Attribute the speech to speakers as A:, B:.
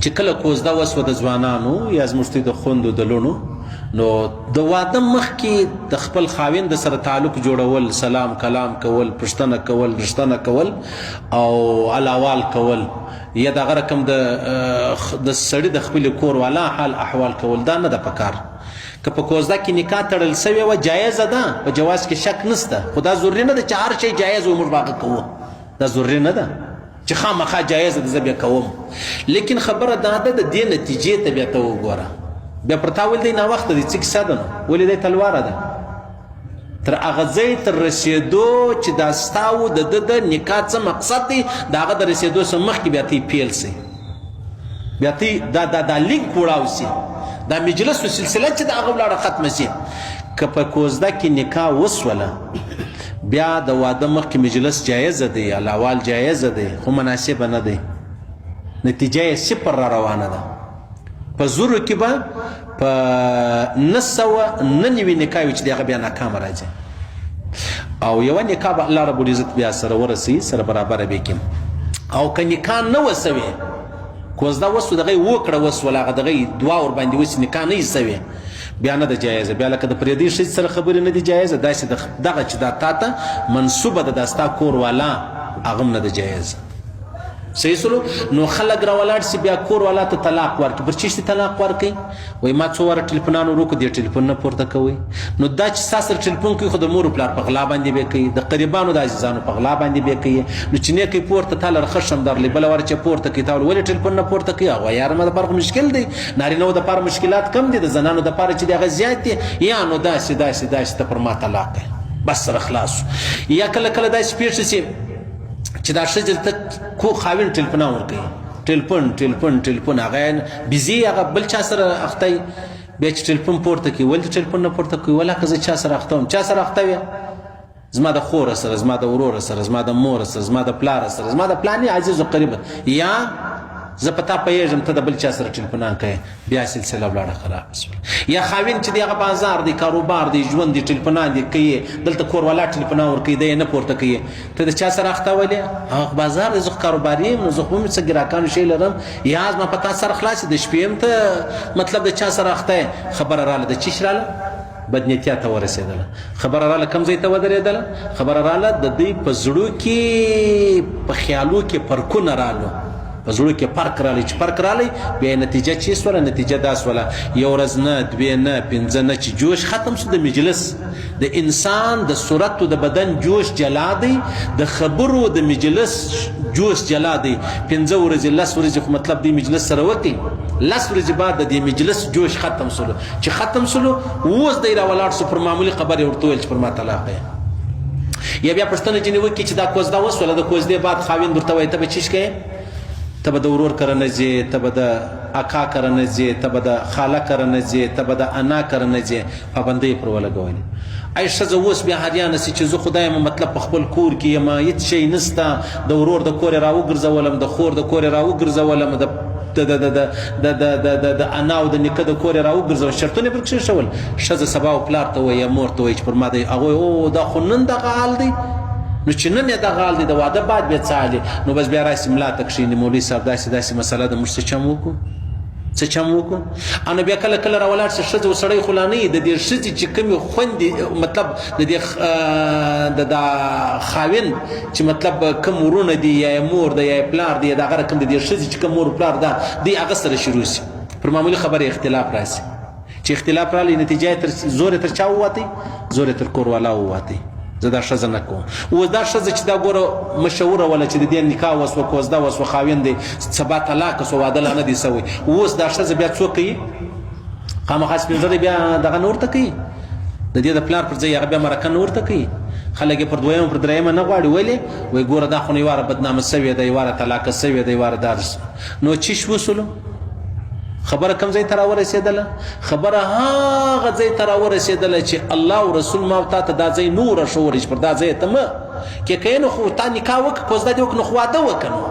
A: چې کله کوزده وسوه د ځوانانو یا زموږ د خویندو د لوڼو نو د واده مخکې د خپل خاوند سره تعلق جوړول، سلام کلام کول، پوښتنه کول، رښتنه کول او الاوال کول، یا دغه رقم د سړي د خپل کور والا حال احوال کول، دا نه ده پکار. که په کوزده کې نکاح تړل سوی وه جایزه ده، په جواز کې شک نشته، خو دا ضروري نه ده چې هر شی جایز و موږ به هغه کوو. دا ضروري نه ده چې خامخا جایزه ده زه بیا کوم. لیکن خبره دا ده د دې نتیجې ته بیا ته وګوره. بیا پر تا ول دی ناوخته دی، څه کیسه ده نو؟ ولې دی تلواره ده؟ تر هغه ځای تر رسېدو چې دا ستا و د ده د نکاح څه مقصد دی، د هغه د رسېدو څخه مخکې بیا ته پیل سي، بیا ته دا لینک وړاو سي، دا مجلس و سلسله چې د هغه ولاړه ختمه سي. که په کوزده کې نکاح وسوله بیا د واده مخکې مجلس جایزه دی، الاوال جایزه دی، خو مناسبه نه دی، نتیجه یې صفر را روانه ده. په زورو کې به په 999 نکاح وي چې د هغه بیا ناکامه راځي، او یوه نکاح به الله رب العزت بیا سره ورسوي، سره برابره به کړي. او که نکاح نه وسوي، کوزده وسو دغه یې وکړه وسوله، هغه دغه یې دعا ورباندې وسي، نکاح نه یې سوي، بیا نه ده جایزه. بیا لکه د پردي ښځې سره خبرې نه دي جایزه، داسې دغه چې دا تا ته منصوبه ده، دا ستا کور والا، هغه هم نه ده جایزه. صحیح سلو. نو خلک راولاړ سي بیا کور والا ته طلاق ورکړي. پر چیشتي طلاق ورکړي؟ وایي ما څو واره ټلیفونانو وکړو، دې ټلیفون نه پورته کوئ. نو دا چې ستا سره ټلیفون کوي خو د مور و پلار په غلا باندې به کوي، د قریبانو د عزیزانو په غلا باندې به کوي. نو چې نه کوي پورته تا لره ښه شم درلې، بله واره چې پورته کوي تا ولې ټلیفون نه پورته کوي؟ هغه یاره ما دپاره خو مشکل دی، نارینهو دپاره مشکلات کم دي، د زنانو دپاره چې د هغه زیات دي. یا نو داسې ته پر ما طلاق کوي، بس سره خلاص. یا کله کله داسې پېښه شي چې دا ښځې ته کو خاوند ټلیفونه ورکوي، ټلیفون هغه بیزي، هغه بل چا سره اخته وي، بیا چې ټلیفون پورته کوي ولې ټلیفون نه پورته کوي؟ ولا که زه چا سره اخته وم، چا سره اخته وې؟ زما د خوره سره، زما د وروره سره، زما د مور سره، زما د پلاره سره، زما د پلانې عزیز و قریبه، یا زه په تا پوهېږم ته د بل چا سره ټلیفونان کوې، بیا سلسله ولاړه خرابه شوه. یا خاوند چې دی هغه بازار دی، کاروبار دی، ژوند دی، ټلیفونان دی کوي، دلته کور والا ټلیفونان ورکوي، دی یې نه پورته کوي، ته د چا سره اخته ولې؟ هغه بازار دی، زه خو کاروباري یم، نو زه خو هم څه ګراکانو شی لرم، یا زما په تا سره خلاص د شپې هم ته مطلب د چا سره اخته یې. خبره راله د چیش راله؟ بدنیتیا ته ورسېدله. خبره راله کوم ځای ته ودرېدله؟ خبره راله د دوی په زړو کې، په خیالو کې فرقونه رالو، په زړه کې فرق رالی. چې فرق رالی بیا نتیجه چی سوله؟ نتیجه دا سوله یو ورځ نه، دوې نه، پنځه نه، چې جوش ختم شو د مجلس، د انسان د صورت و د بدن جوش جلا دی، د خبرو د مجلس جوش جلا دی. 5 ورځې 10 ورځې خو مطلب دی مجلس سره وکړي، 10 ورځې بعد د دې مجلس جوش ختم سلو. چې ختم سلو اوس دی راولاړ سو، پر معمولي خبرې ورته ویل چې پر ما طلاق یې. یا بیا پوښتنه ځینې وکړي چې دا کوزده وسوله، د کوزدې بعد خاوند ورته وایي ته به چیش کوې؟ ته به د ورور کره نه ځې، ته به د اکا کره نه ځې، ته به د خاله کره نه ځې، ته به د انا کره نه ځې. پابندۍ یې پر ولګولې. ای ښځه اوس بیا هریانه سي چې زه خدای یم مطلب په خپل کور کې یم، هېڅ شی نسته، د ورور د کور یې راوګرځولم، د خور د کور یې راوګرځولم، د انا او د نیکه د کور یې راوګرځول، شرطونه یې پر کښېښول. ښځه سبا و پلار ته وایي یا مور ته وایي چې پر ما دی، هغوی او دا خو نن دغه حال دی، نو چې نن یې دغه حال دی د واده بعد بیا څه حال دی؟ نو بس بیا راسي ملا ته کښېني، مولوي صاحب داسې مسله ده، موږ څه چم وکړو. نو بیا کله کله راولاړ شي ښځه و سړی خو لا نه وي، د دې ښځې چې کومې خویندې مطلب د دې د خاوند چې مطلب کوم ورونه دي، یا یې مور ده، یا یې پلار دی، یا د هغه رقم د دې ښځې چې کوم مور پلار ده، دی هغه سره شروع شي، پر معمولي خبره اختلاف راسي. چې اختلاف رالی نتیجه یې زور یې تر چا ووتی؟ زور یې تر کور والا ووتی. زه دا ښځه نه کوم. اوس دا ښځه چې دا ګوره مشهوره وله چې د دې نکاح وسوه، کوزده وسوه، خاوند دی سبا طلاقه سوه، واده لا نه دی سوی، اوس دا ښځه بیا څوک کوي؟ خامخا سپین ږیری بیا دغه نه ورته کوي، د دې د پلار پر ځای هغه بیا مرکه نه ورته کوي. خلک یې پر دویمه پر درېیمه نه غواړي. ولې؟ وایي ګوره دا خو نو یواره بدنامه سوې ده، یواره طلاقه سوې ده، یواره دا. نو چیش وسولو؟ خبره کوم ځای ته راورسېدله؟ خبره هغه ځای ته راورسېدله چې الله او رسول ما تا ته دا ځای نو ورښولی چې پر دا ځای ته مه کې کوې، نو خو تا نکاح وکړه، کوزده دې وکړه، نو خو واده وکړه، نو